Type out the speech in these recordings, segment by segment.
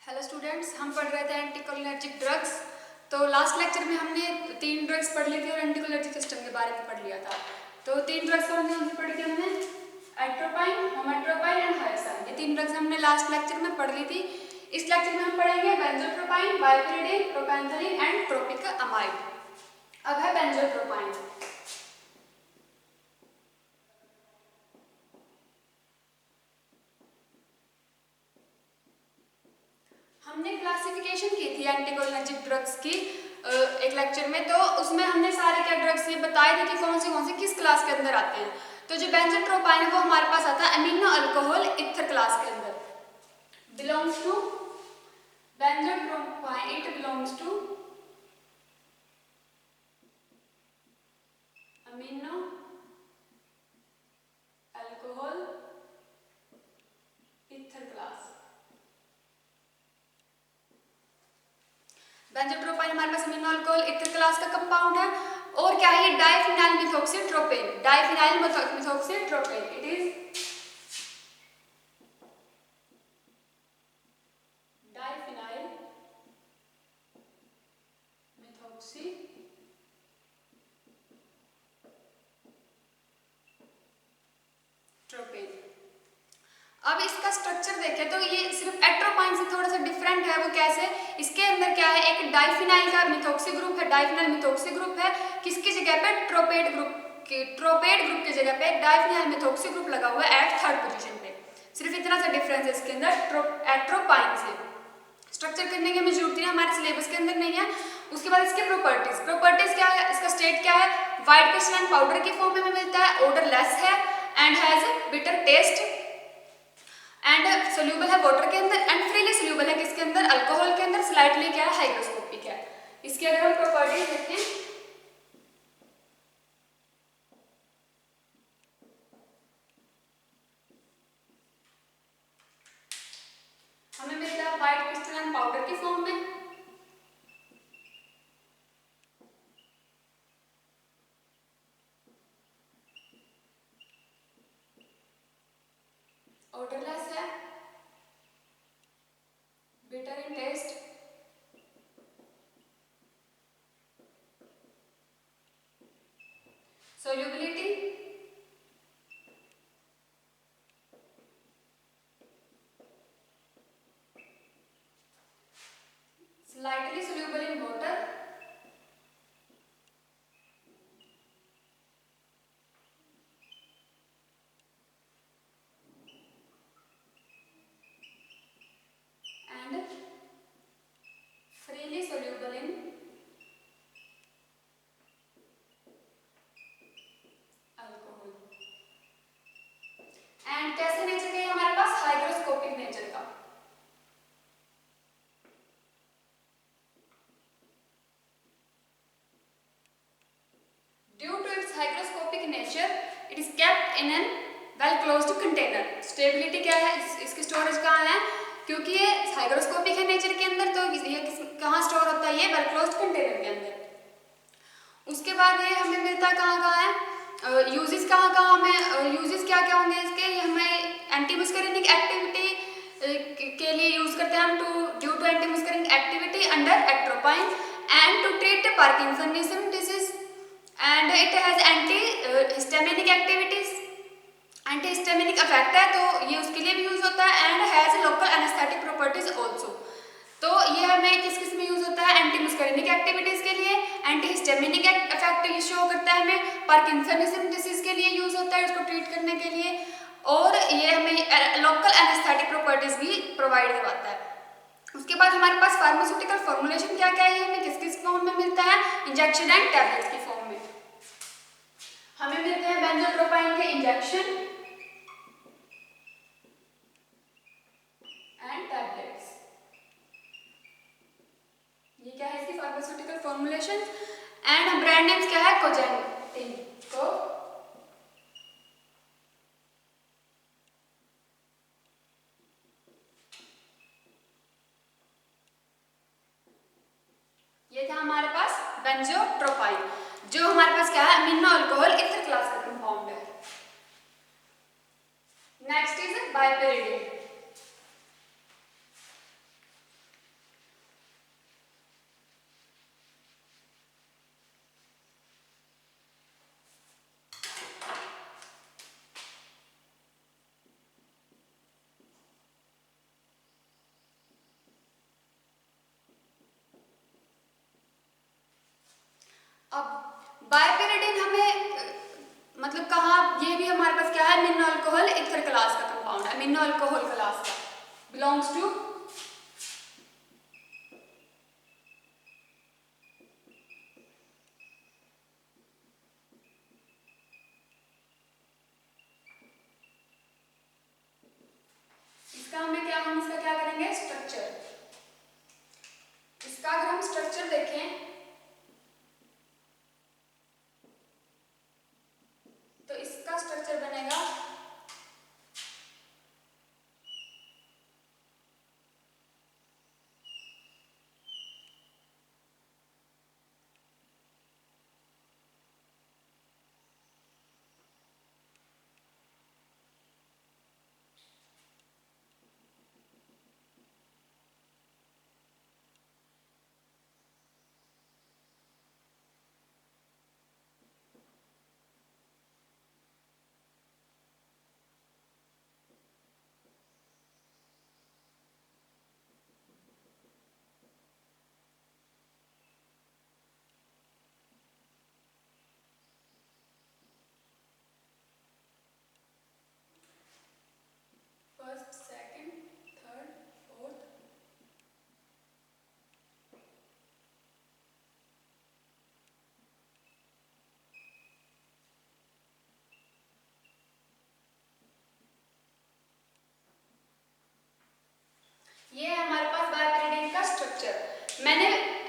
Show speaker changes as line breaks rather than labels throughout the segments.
Hello students, हम पढ़ रहे थे एंटीकोलिनर्जिक ड्रग्स। तो लास्ट लेक्चर में हमने 3 ड्रग्स पढ़ ली थी और एंटीकोलिनर्जिक सिस्टम के बारे में पढ़ लिया था। तो 3 ड्रग्स हमने पढ़ी थी, हमने एट्रोपाइन, होमेट्रोपाइन एंड हायरसाइन। ये 3 ड्रग्स हमने लास्ट लेक्चर में पढ़ ली थी। इस लेक्चर में हम पढ़ेंगे बेंजोट्रोपाइन, बाइपेरिडिन, प्रोपेंथलिन एंड ट्रोपिक अमाइड। अब है बेंजोट्रोपाइन। हमने क्लासिफिकेशन की थी एंटीकोलिनर्जिक ड्रग्स की एक लेक्चर में। तो उसमें हमने सारे क्या ड्रग्स ये बताए थे कि कौन से किस क्लास के अंदर आते हैं। तो जो बेंजोट्रोपाइन है वो हमारे पास आता है अमीनो अल्कोहल ईथर क्लास के अंदर। Belongs to benzotropine, it belongs to amino alcohol ether class. Benzotropine हमारे पास अमीनो अल्कोहल ईथर क्लास का कंपाउंड है। और क्या है ये? Diphenyl methoxytropane. Diphenyl methoxytropane, it is diphenyl methoxytropane. अब इसका स्ट्रक्चर देखें तो ये सिर्फ एट्रोपाइन से थोड़ा सा डिफरेंट है। वो कैसे? इसके अंदर क्या है, एक डाइफिनाइल का मिथॉक्सी ग्रुप है, डाइफिनाइल मिथॉक्सी ग्रुप है। किसकी जगह पे? ट्रोपेट ग्रुप की जगह पे एक डाइफिनाइल मिथॉक्सी ग्रुप लगा हुआ है एट 3rd पोजीशन पे। सिर्फ इतना सा डिफरेंस है इसके अंदर एट्रोपाइन से। स्ट्रक्चर करने की हमें जरूरत नहीं है, हमारे सिलेबस के अंदर नहीं है। उसके बाद इसके प्रॉपर्टीज क्या है? इसका स्टेट क्या है? व्हाइट क्रिस्टलाइन पाउडर की फॉर्म में हमें मिलता है, ऑर्डर लेस है and has bitter taste and soluble है वाटर के अंदर एंड फ्रीली सोल्यूबल है किसके अंदर? अल्कोहल के अंदर। स्लाइटली क्या है? हाइग्रोस्कोपिक है। इसके अगर हम प्रॉपर्टीज देखें, हमें मिलता है व्हाइट क्रिस्टलाइन पाउडर की फॉर्म में, ऑर्डरलेस है, bitter in taste, solubility, slightly soluble in water, and freely soluble in alcohol। And कैसे नेचर का? हमारे पास हाइग्रोस्कोपिक नेचर का। Due to its hygroscopic nature it is kept in an well closed container. Stability क्या है? इसकी storage कहाँ है? क्योंकि ये हाइग्रोस्कोपिक है नेचर के अंदर, तो ये कहाँ स्टोर होता है? ये वेल क्लोज्ड कंटेनर के अंदर। उसके बाद ये हमें मिलता कहाँ है? यूजेस कहाँ हमें यूजेस क्या होंगे इसके? ये हमें एंटीमस्करिनिक एक्टिविटी के लिए यूज करते हैं हम, due to antimuscarinic activity under atropine and to treat parkinsonism disease and it has anti histaminic activities, anti histaminic effect है, तो ये उसके लिए भी यूज होता है and has local anaesthetic properties also. तो ये हमें किस में यूज होता है? एंटीमस्करिनिक एक्टिविटीज के लिए, एंटी हिस्टामिनिक इफेक्ट शो करता है हमें, पार्किंसनिज्म डिजीज के लिए यूज होता है इसको ट्रीट करने के लिए, और ये हमें लोकल एनेस्थेटिक प्रॉपर्टीज भी प्रोवाइड करवाता है। उसके बाद हमारे पास फार्मास्यूटिकल फॉर्मुलेशन क्या है? ये हमें किस फॉर्म में मिलता है? इंजेक्शन एंड टैबलेट्स की फॉर्म में हमें मिलते हैं बेंजोट्रोपाइन के इंजेक्शन एंड टैबलेट्स। ये क्या है इसकी pharmaceutical formulation and brand names क्या है? कोजेंटिन को ये था हमारे पास बेंजोट्रोपाइन, जो हमारे पास क्या है? अमीनो अल्कोहल ईथर क्लास का कंपाउंड है। Next is biperiden. कहाँ, ये भी हमारे पास क्या है, अमीनो अल्कोहल ईथर क्लास का कंपाउंड, अमीनो अल्कोहल क्लास का, बिलोंग्स टू हम इसका क्या करेंगे, स्ट्रक्चर। इसका अगर हम स्ट्रक्चर देखें तो इसका स्ट्रक्चर बनेगा फर्स्ट, सेकंड, थर्ड, फोर्थ, ये है हमारे पास बायोपिरिडिन का स्ट्रक्चर। मैंने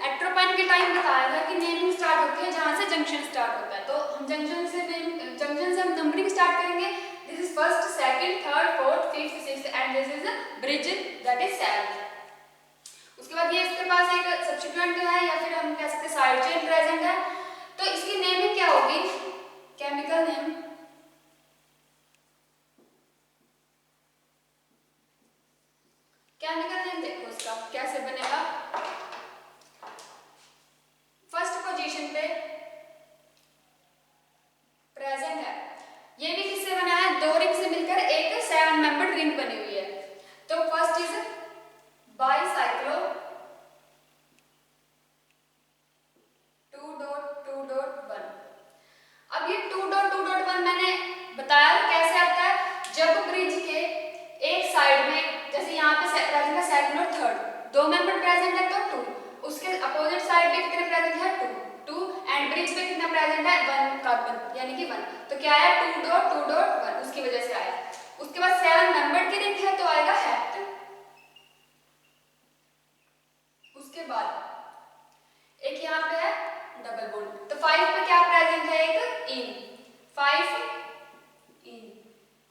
एट्रोपाइन के टाइम बताया था कि नेमिंग स्टार्ट होती है जहां से जंक्शन स्टार्ट होता है, तो हम जंक्शन से हम नंबरिंग स्टार्ट करेंगे। This is first, second, third, fourth, fifth, sixth and this is bridge, that is seventh. उसके बाद ये इसके पास एक सब्स्टिट्यूएंट है या फिर हम कह सकते हैं साइड चेन प्रेजेंट है, तो इसकी नेमिंग क्या होगी, केमिकल नेम, केमिकल नेम देखो इसका कैसे बनेगा। फर्स्ट पोजीशन पे प्रेजेंट है, ये भी किससे बना है, दो रिंग से मिलकर एक 7 मेंबर्ड रिंग बनी हुई है। तो फर्स्ट इज बाईसाइक्लो 2.2.1। अब ये 2.2.1 मैंने बताया कैसे आता है, जब ब्रिज के एक साइड में, जैसे यहाँ पे प्रेजेंट है सेकंड और थर्ड, दो मेंबर प्रेजेंट है तो 2, उसके अपोजिट साइड पे कितने प्रेजेंट है 2 एंड ब्रिज पे कितना प्रेजेंट है 1 कार्बन यानी कि 1, तो क्या आया 2.2.1, उसकी वजह से आया। उसके बाद 7 मेंबर की रिंग है तो आएगा हेप्ट। उसके बाद एक यहाँ पे है डबल बॉन्ड, तो 5 पे क्या प्रेजेंट है, एक इन, 5 इन,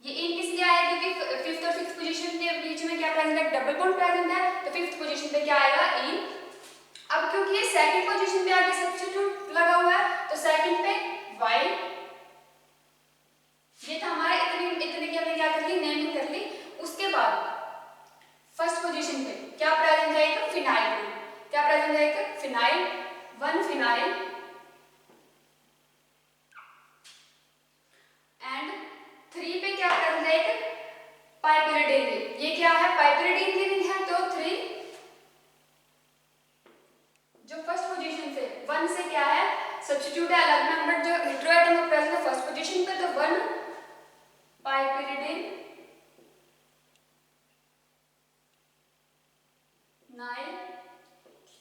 ये इन किस लिए आया क्योंकि फिफ्थ और सिक्स्थ पोजीशन के बीच में क्या प्रेजेंट है, डबल बॉन्ड प्रेजेंट है, तो फिफ्थ पोजीशन पे क्या आएगा, इन। अब क्योंकि ये सेकंड पोजीशन पे आके सब्स्टिट्यूट लगा हुआ है तो सेकंड पे वाई। ये था हमारा इतने की हमने क्या कर ली, नेमिंग कर ली। उसके बाद फर्स्ट पोजीशन पे क्या प्रेजेंट है, एक फिनाइल, क्या प्रेजेंट है, एक फिनाइल, 1 फिनाइल एंड 3 पे क्या प्रेजेंट है, एक पाइपरिडीन रिंग, ये क्या है, पाइपरिडीन रिंग है, तो 3 जो फर्स्ट पोजीशन से 1 से क्या है सब्स्टिट्यूट है, अलग मेंबर जो हेटेरोएटम प्रेजेंट है फर्स्ट पोजीशन पे, तो 1 पाइपरिडीन 9।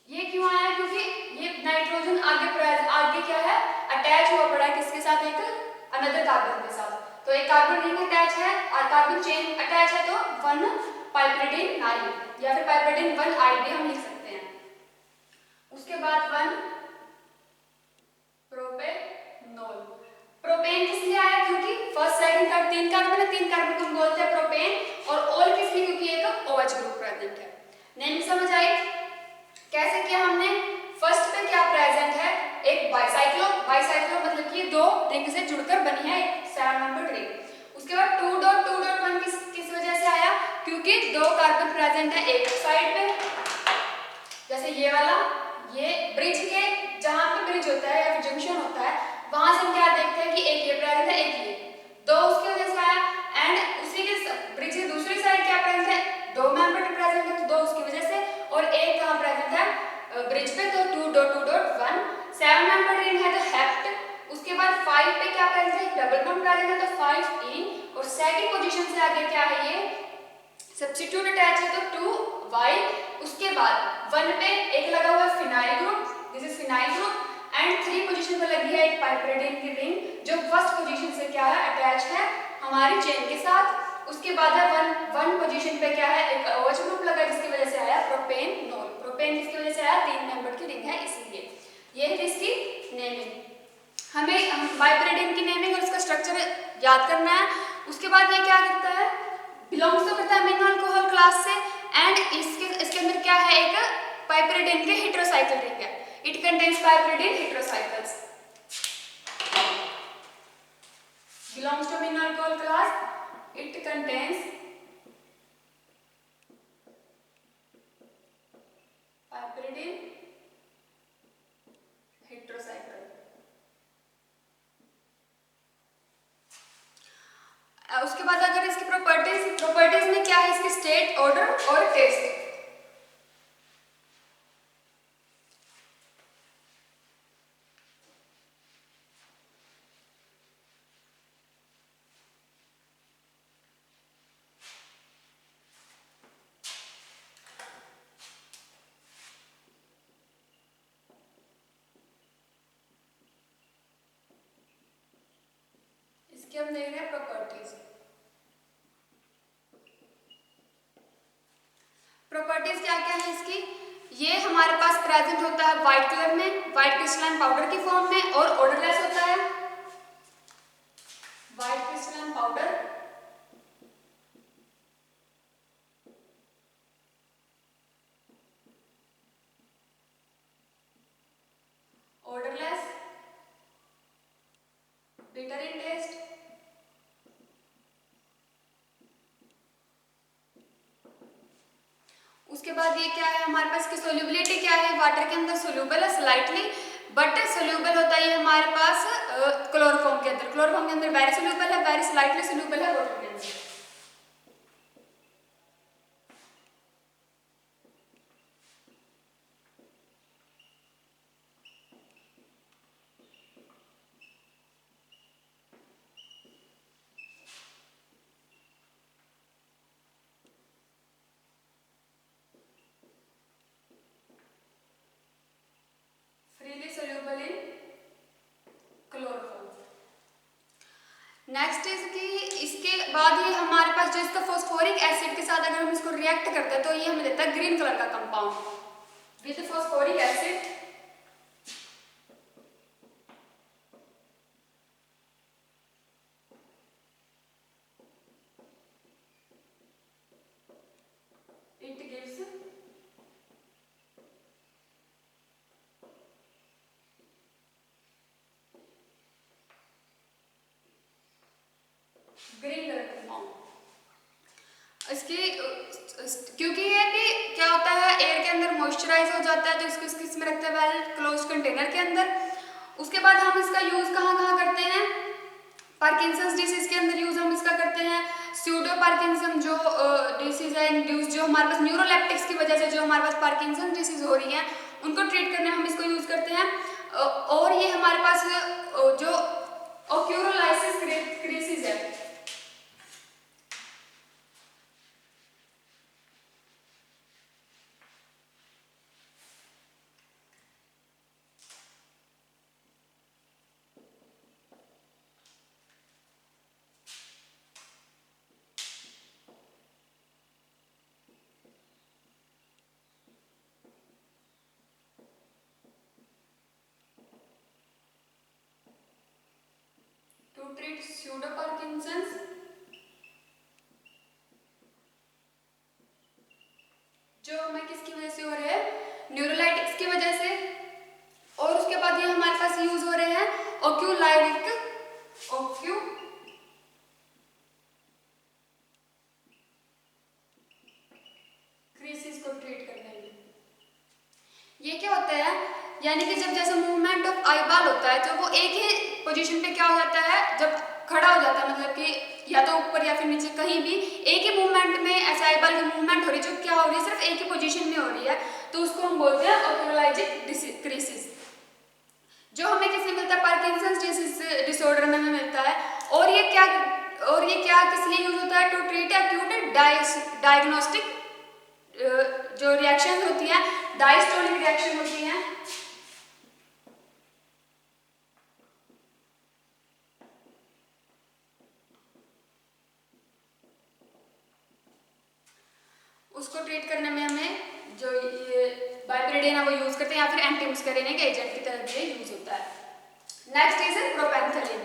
ये क्यों आया, क्योंकि ये नाइट्रोजन आगे क्या है अटैच हुआ पड़ा है किसके साथ, एक अनदर कार्बन के साथ, तो एक कार्बन रिंग अटैच है और कार्बन चेन अटैच है, तो 1 पाइपरिडीन 9 या फिर पाइपरिडीन 1 आई भी हम लिख सकते हैं। उसके बाद 1 प्रोपेनॉल, प्रोपेन किस लिए आया, क्योंकि फर्स्ट सेकंड थर्ड 3 कार्बन है, 3 कार्बन को हम बोलते हैं प्रोपेन, और ऑल किस लिए, क्योंकि एक OH ग्रुप प्रेजेंट है। नेम समझ आई कैसे किया हमने, फर्स्ट पे क्या प्रेजेंट है, एक बाईसाइक्लो, बाईसाइक्लो मतलब कि दो रिंग से जुड़कर बनी है एक 7 मेंबर्ड रिंग। उसके बाद 2.2.1 किस वजह से आया, क्योंकि दो कार्बन प्रेजेंट है एक साइड पे, जैसे ये वाला, ये ब्रिज के जहां पे ब्रिज होता है या फिर जंक्शन होता है वहां से हम क्या देखते हैं कि एक ये प्रेजेंट है एक ये, दो उसकी वजह से आया। एंड उसी के ब्रिज की दूसरी साइड क्या प्रेजेंट है, 2 मेंबर प्रेजेंट है तो 2 उसकी वजह से, और एक कहां प्रेजेंट है ब्रिज पे, तो 2.2.1 7 मेंबर रिंग है तो हेप्ट। उसके बाद 5 पे क्या करेंगे, डबल बॉन्ड डालेंगे तो 5 इन, और सेकंड पोजीशन से आगे क्या है ये सब्स्टिट्यूट अटैच है तो 2y। उसके बाद 1 पे एक लगा हुआ है phenyl group, this is phenyl group, and 3 position पर लगी है एक पाइपरिडीन की रिंग जो फर्स्ट पोजीशन से क्या है अटैच है हमारी चेन के साथ। उसके बाद है 1 पोजीशन पे क्या है एक OH ग्रुप लगा जिसकी वजह से आया प्रोपेनोल। प्रोपेन किसकी वजह से आया, 3 मेंबर की रिंग है इसलिए। ये है इसकी नेमिंग। हमें पाइपरिडीन की नेमिंग और इसका स्ट्रक्चर याद करना है। उसके बाद ये क्या करता है, बिलोंग्स तो करता है अमीनो अल्कोहल क्लास से, एंड इसके अंदर क्या है एक पाइपरिडीन के हेटेरोसाइकिल रिंग है। It contains piperidine heterocycles, belongs to amino alcohol class, it contains piperidine heterocycle। उसके बाद अगर इसकी प्रॉपर्टीज में क्या है, इसकी स्टेट, ऑर्डर और टेस्ट। हम देख रहे हैं प्रॉपर्टीज क्या क्या है इसकी। ये हमारे पास प्रेजेंट होता है व्हाइट कलर में, व्हाइट क्रिस्टलाइन पाउडर की फॉर्म में, और ऑर्डरलेस होता है white crystalline powder, odourless, bitter in taste, उसके बाद ये क्या है हमारे पास की सोल्यूबिलिटी क्या है, वाटर के अंदर सोल्यूबल है स्लाइटली, बट सोल्यूबल होता है ये हमारे पास क्लोरोफॉर्म के अंदर। क्लोरोफॉर्म के अंदर वेरी सोल्यूबल है, वेरी स्लाइटली सोल्यूबल है वाटर के अंदर। नेक्स्ट इज कि इसके बाद ये हमारे पास जो इसका फॉस्फोरिक एसिड के साथ अगर हम इसको रिएक्ट करते हैं तो ये हमें देता है ग्रीन कलर का compound with phosphoric acid. It gives green colour compound. इसकी क्योंकि ये भी क्या होता है एयर के अंदर मॉइस्चराइज हो जाता है तो इसको इसमें रखते हैं वेल क्लोज कंटेनर के अंदर। उसके बाद हम इसका यूज कहाँ कहाँ करते हैं, पार्किंसंस डिसीज के अंदर यूज हम इसका करते हैं। स्यूडो पार्किंसन जो डिसीज है इंड्यूस जो हमारे पास न्यूरोलेप्टिक्स की वजह से जो हमारे पास पार्किंसन डिसीज हो रही है उनको ट्रीट करने में हम इसको यूज करते हैं। और ये हमारे पास जो ओक्यूरोलाइसिस क्रीसिस है, to treat pseudo Parkinson's, जो हमें किसकी वजह से हो रहे हैं न्यूरोलाइटिक्स की वजह से। और उसके बाद ये हमारे पास यूज हो रहे हैं ओक्यूलाइटिक क्रीसिस को ट्रीट करने में। ये क्या होता है यानी कि जब जैसे मूवमेंट ऑफ आईबॉल होता है तो वो एक ही पोजीशन पे क्या हो जाता है जब खड़ा हो जाता है, मतलब कि या तो ऊपर या फिर नीचे कहीं भी एक ही मूवमेंट में ऐसा आईबॉल की मूवमेंट हो रही है जो क्या हो रही है सिर्फ एक ही पोजीशन में हो रही है तो उसको हम बोलते हैं ओक्यूलाइटिक क्रीसिस। जो हमें किसमें मिलता है, पार्किंसंस डिसीज डिसऑर्डर में मिलता है। और ये क्या किस लिए यूज होता है, टू ट्रीट एक्यूट डायग्नोस्टिक जो रिएक्शन होती हैं, डायस्टोलिक रिएक्शन होती हैं, उसको ट्रीट करने में हमें जो ये बाइपेरिडिन है वो यूज करते हैं, या फिर एंटीमुस्करिनिक एजेंट की तरह भी यूज होता है। Next is propantheline.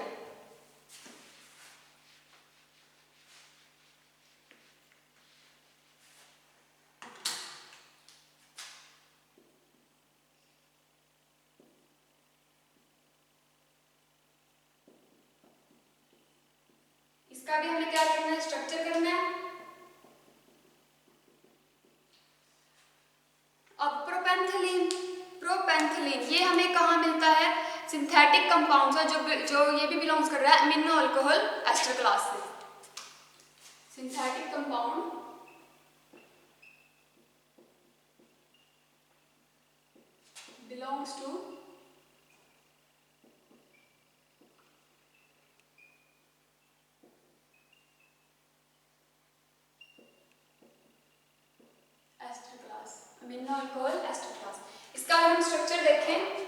इसका भी हमें क्या करना है, स्ट्रक्चर करना है। अब प्रोपेंथलिन ये हमें कहाँ मिलता है, सिंथेटिक कंपाउंड्स है, जो ये भी बिलोंग्स कर रहा है अमीनो अल्कोहल एस्टर क्लास से। Synthetic compound belongs to ester class, amino alcohol ester class. इसका अगर हम स्ट्रक्चर देखें,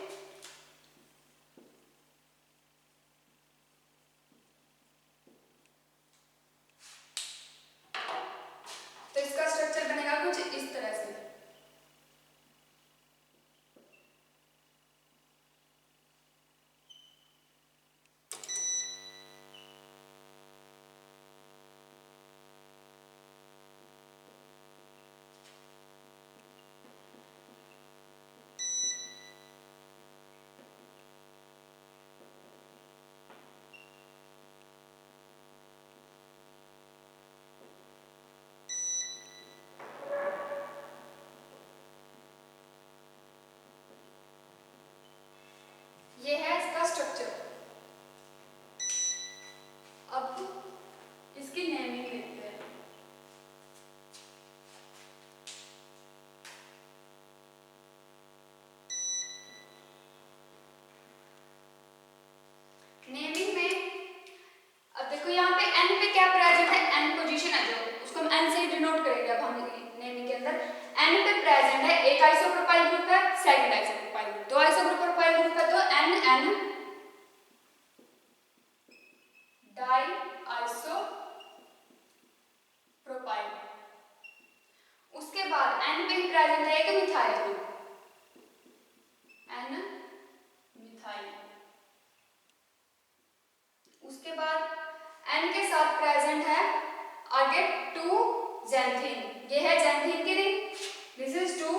तो इसका स्ट्रक्चर बनेगा कुछ इस तरह से। ये है इसका स्ट्रक्चर। अब इसकी नेमिंग देखते हैं। नेमिंग में अब देखो यहाँ पे एन पे क्या प्रेजेंट है, एन पोजीशन है जो, उसको हम एन से ही डिनोट करेंगे। अब हम नेमिंग के अंदर एन पे प्रेजेंट है, एक आइसोप्रोपाइल ग्रुप है, सेकंड आइसोप्रोपाइल ग्रुप, दो आइसोप्रोपाइल ग्रुप है, तो एन एन डाई आइसोप्रोपाइल। उसके बाद एन पे ही प्रेजेंट है एक मिथाइल ग्रुप, एन मिथाइल। उसके बाद एन के साथ प्रेजेंट है आगे 2 ज़ैंथीन, ये है ज़ैंथीन की ring, this is 2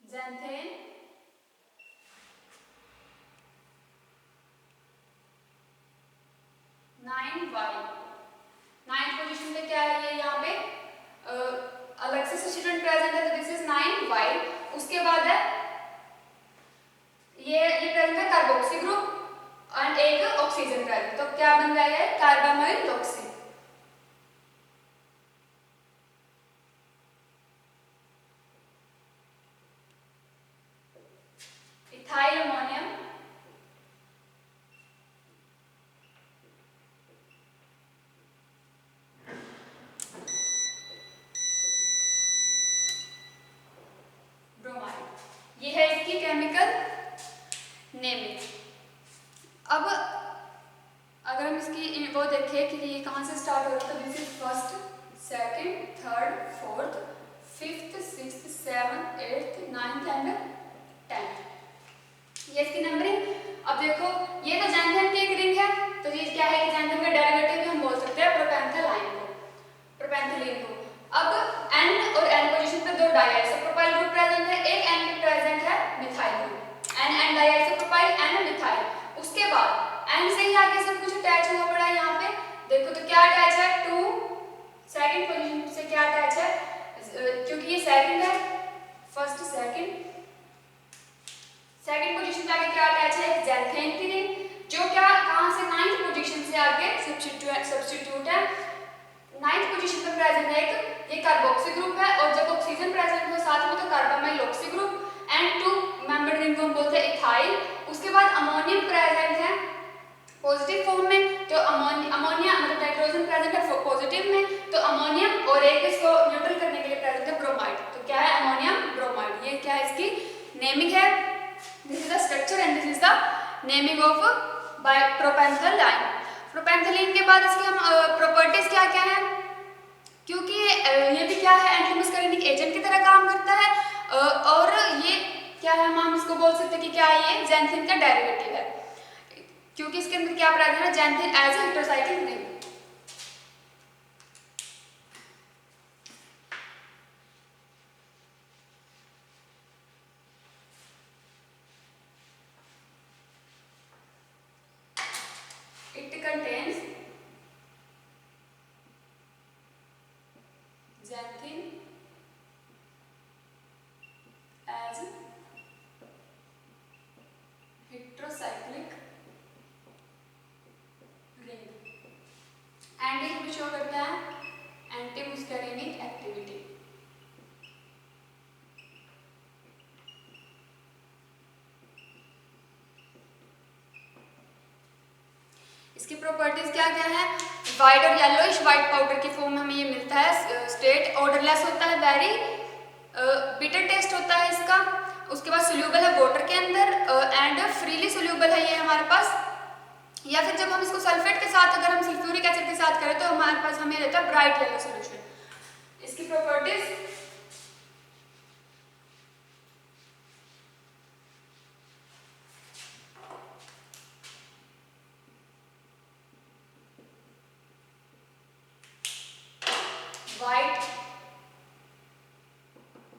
xanthine. 9Y 9th position पे क्या है, ये यहाँ पे अलग से सब्स्टिट्यूएंट प्रेजेंट है, तो दिस इज 9Y। उसके बाद है ये प्रेजेंट है कार्बोक्सी ग्रुप और एक ऑक्सीजन प्रेजेंट, तो क्या बन रहा है, कार्बामाइल ऑक्सी। Ethyl ammonium, bromide. ये है इसकी केमिकल नेमिंग। अब अगर हम इसकी वो देखें कि ये कहाँ से स्टार्ट हो रहा है, तो this is first, second, third, fourth, fifth, sixth, seventh, eighth, ninth and 10th, ये इसकी नंबरिंग। अब देखो ये तो ज़ैंथीन की एक रिंग है, तो ये क्या है कि ज़ैंथीन का डेरिवेटिव भी हम बोल सकते हैं प्रोपेंथलिन को। अब N और N पोजीशन पे 2 डाइआइसोप्रोपाइल ग्रुप प्रेजेंट है, एक N पे प्रेजेंट है methyl group, N डाइआइसोप्रोपाइल, N methyl. उसके बाद N से ही आगे सब कुछ अटैच हुआ पड़ा है यहाँ पे, देखो तो क्या अटैच है, 2 सेकंड पोजीशन से क्या अटैच है, क्योंकि ये सेकंड है, फर्स्ट सेकंड पोजीशन पे आगे क्या अटैच है, ज़ैंथीन की रिंग, जो क्या कहाँ से 9th पोजीशन से आगे सब्स्टिट्यूट है। 9th पोजीशन पे प्रेजेंट है एक ये कार्बोक्सी ग्रुप है, और जब ऑक्सीजन प्रेजेंट हो साथ में तो कार्बामाइल ऑक्सी ग्रुप एंड 2 मेंबर जिनको हम बोलते हैं इथाइल। उसके बाद अमोनियम प्रेजेंट है पॉजिटिव फॉर्म में, तो अमोनिया मतलब नाइट्रोजन प्रेजेंट है पॉजिटिव में, तो अमोनियम और एक इसको न्यूट्रल करने के लिए प्रेजेंट है ब्रोमाइड। तो क्या है अमोनियम ब्रोमाइड, ये क्या है इसकी नेमिंग है। This is the structure and this is the naming of by propantheline. Propantheline के बाद इसकी हम प्रॉपर्टीज क्या क्या है, क्योंकि ये भी क्या है एंटीमुस्करिनिक एजेंट की तरह काम करता है और ये क्या है हम इसको बोल सकते हैं कि क्या ये जैंथिन का डेरिवेटिव है, क्योंकि इसके अंदर क्या प्रेजेंट है xanthine as a heterocyclic ring. It contains xanthin as heterocyclic ring and ये भी शो करता है एंटीमुस्करिनिक एक्टिविटी। इसकी प्रॉपर्टीज क्या क्या है, वाइट और येलोइश वाइट पाउडर की फॉर्म में हमें ये मिलता है स्टेट, ऑर्डरलेस होता है, वेरी बिटर टेस्ट होता है इसका। उसके बाद सोल्यूबल है वाटर के अंदर एंड फ्रीली सोल्यूबल है ये हमारे पास, या फिर जब हम इसको सल्फेट के साथ अगर हम सल्फ्यूरिक एसिड के साथ करें तो हमारे पास हमें रहता है ब्राइट येलो सॉल्यूशन। इसकी प्रॉपर्टीज वाइट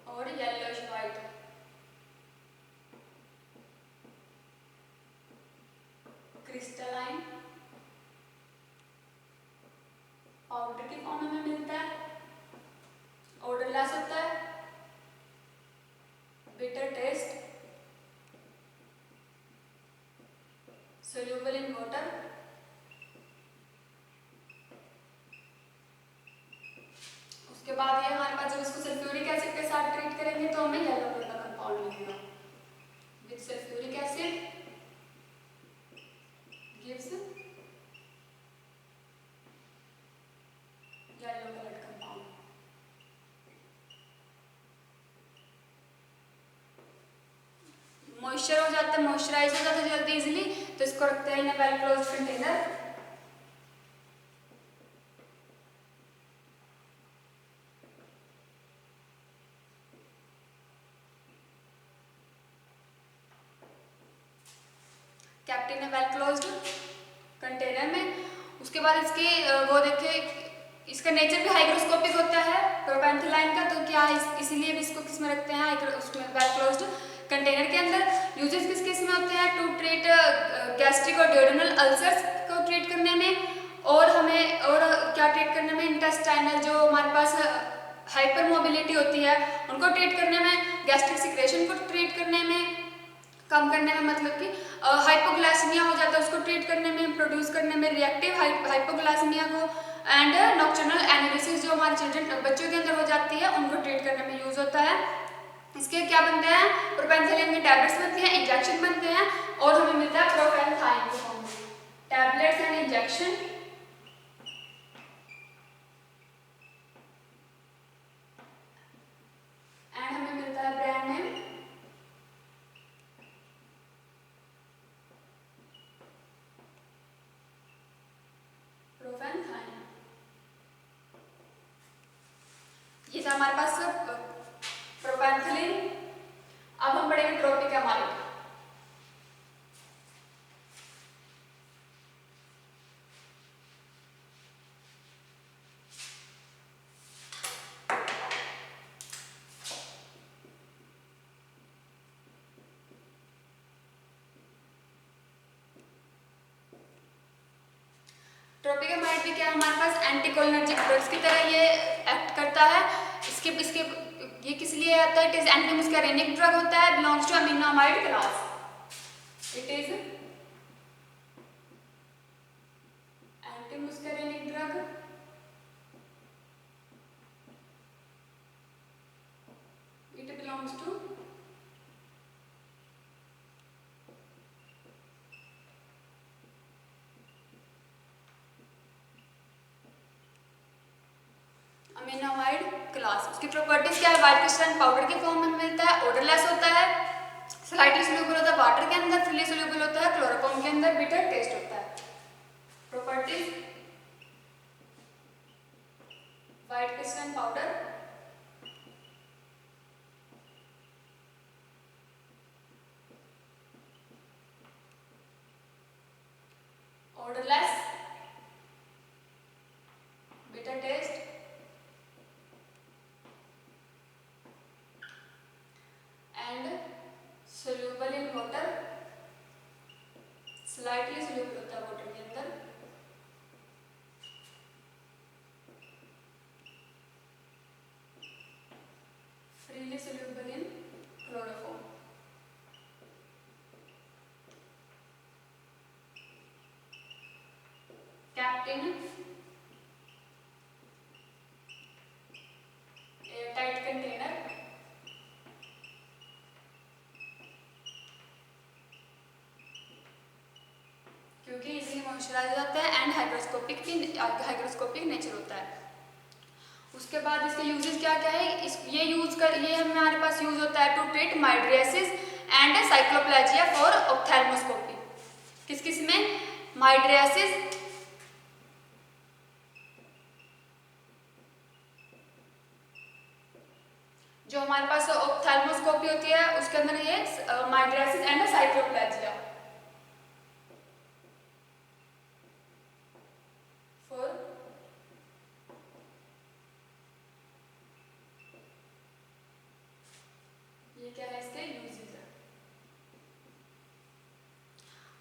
और येलोइश वाइट, क्रिस्टलाइन पाउडर की फॉर्म में मिलता है, ऑर्डरलेस होता है, bitter taste, soluble in water, उसके बाद ये हमारे पास जब इसको सल्फ्यूरिक एसिड के साथ ट्रीट करेंगे तो हमें येलो कलर का कंपाउंड मिलेगा। With sulphuric acid gives yellow colour compound. Moisture हो जाता है, मॉइस्चराइज हो जाता है जल्दी इजीली, तो इसको रखते हैं in well closed container. Kept in well closed container में। उसके बाद इसके वो देखिए इसका नेचर भी हाइग्रोस्कोपिक होता है प्रोपेंथेलाइन का, तो क्या इसीलिए भी इसको किस में रखते हैं उसमें वेल क्लोज्ड कंटेनर के अंदर। यूजेस किस किस में होते हैं, टू ट्रीट गैस्ट्रिक और ड्यूडेनल अल्सर्स को ट्रीट करने में, और हमें और क्या ट्रीट करने में इंटेस्टाइनल जो हमारे पास हाइपर मोबिलिटी होती है उनको ट्रीट करने में, गैस्ट्रिक सिक्रेशन को ट्रीट करने में, कम करने में, मतलब कि हाइपोग्लाइसीमिया हो जाता है उसको ट्रीट करने में, प्रोड्यूस करने में रिएक्टिव हाइपोग्लाइसीमिया को, एंड नॉक्टर्नल एनालिसिस जो हमारे चिल्ड्रन बच्चों के अंदर हो जाती है उनको ट्रीट करने में यूज होता है। इसके क्या बनते हैं, प्रोपेंथेलिन की टैबलेट्स बनती हैं, इंजेक्शन बनते हैं, और हमें मिलता है प्रोपेंथाइन के फॉर्म में टैबलेट्स एंड इंजेक्शन। एंड हमें मिलता है ब्रांड नेम प्रोपेंथाइन। ये था हमारे पास प्रोपेंथेलिन। अब हम पढ़ेंगे ट्रोपिकामाइड। ट्रोपिकामाइड भी क्या हमारे पास एंटीकोलिनर्जिक ड्रग्स की तरह ये एक्ट करता है। इसके इसके ये किस लिए आता है, इट इज एंटीमुस्करिनिक ड्रग होता है, belongs to aminoamide class. It is antimuscarinic drug it belongs to class. उसकी प्रॉपर्टीज क्या है, व्हाइट क्रिस्टलाइन पाउडर के फॉर्म में मिलता है, ओडरलेस होता है, स्लाइटली सोल्यूबल होता है वाटर के अंदर, फ्रीली सोल्यूबल होता है क्लोरोफॉर्म के अंदर, बिटर टेस्ट होता है। Properties white crystalline powder, odorless, bitter taste, and soluble in water, slightly soluble होता है वाटर के अंदर, freely soluble in chloroform। kept in airtight container, क्योंकि इजीली मॉइस्चराइज होता है एंड हाइग्रोस्कोपिक नेचर होता है। उसके बाद इसके यूजेस क्या क्या है, ये हमारे पास यूज होता है to treat mydriasis and cycloplegia for ophthalmoscopy. किस किस में, माइड्रियासिस, जो हमारे पास ऑप्थेल्मोस्कोपी होती है उसके अंदर ये माइड्रियासिस एंड साइक्लोप्लाजिया फॉर ये क्या है इसके यूजेस है।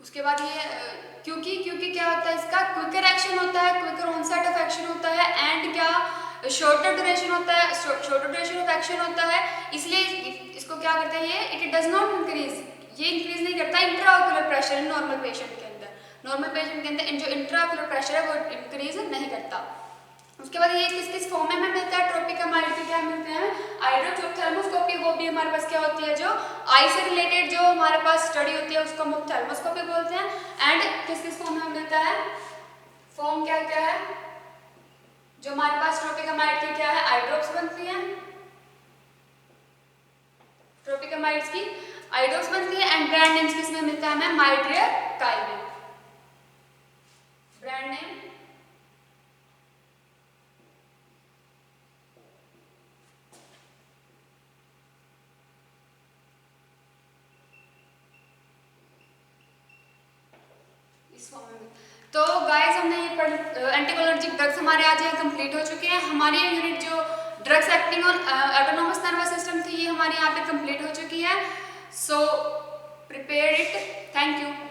उसके बाद ये क्योंकि क्या होता है इसका क्विकर एक्शन होता है, क्विकर ऑनसेट ऑफ एक्शन होता है एंड क्या शॉर्टर ड्यूरेशन होता है, शॉर्टर ड्यूरेशन ऑफ एक्शन होता है, इसलिए इसको क्या करता है ये, इट डज नॉट इंक्रीज, ये इंक्रीज नहीं करता intraocular pressure in normal patient के अंदर। नॉर्मल पेशेंट के अंदर जो इंट्राऑक्यूलर प्रेशर है वो इंक्रीज नहीं करता। उसके बाद ये किस किस फॉर्म में मिलता है, ट्रोपिकामाइड के क्या मिलते हैं, हाइड्रोथैल्मोस्कोपी, वो भी हमारे पास क्या होती है जो आई से रिलेटेड जो हमारे पास स्टडी होती है उसको हम ऑप्थेल्मोस्कोपी बोलते हैं। एंड किस किस फॉर्म में मिलता है, फॉर्म क्या क्या है जो हमारे पास ट्रोपिकामाइड की क्या है, आई ड्रॉप्स बनती हैं, ट्रोपिकामाइड्स की आई ड्रॉप्स बनती है एंड ब्रांड नेम्स किस में मिलता है हमें, माइड्रिया काई में, ब्रांड नेम इस फॉर्म में। तो गाइस हमने ये एंटीकोलिनर्जिक ड्रग्स हमारे आज यहाँ कंप्लीट हो चुके हैं। हमारी यूनिट जो drugs acting on autonomous nervous system थी ये हमारे यहाँ पे कंप्लीट हो चुकी है। So prepare it, thank you.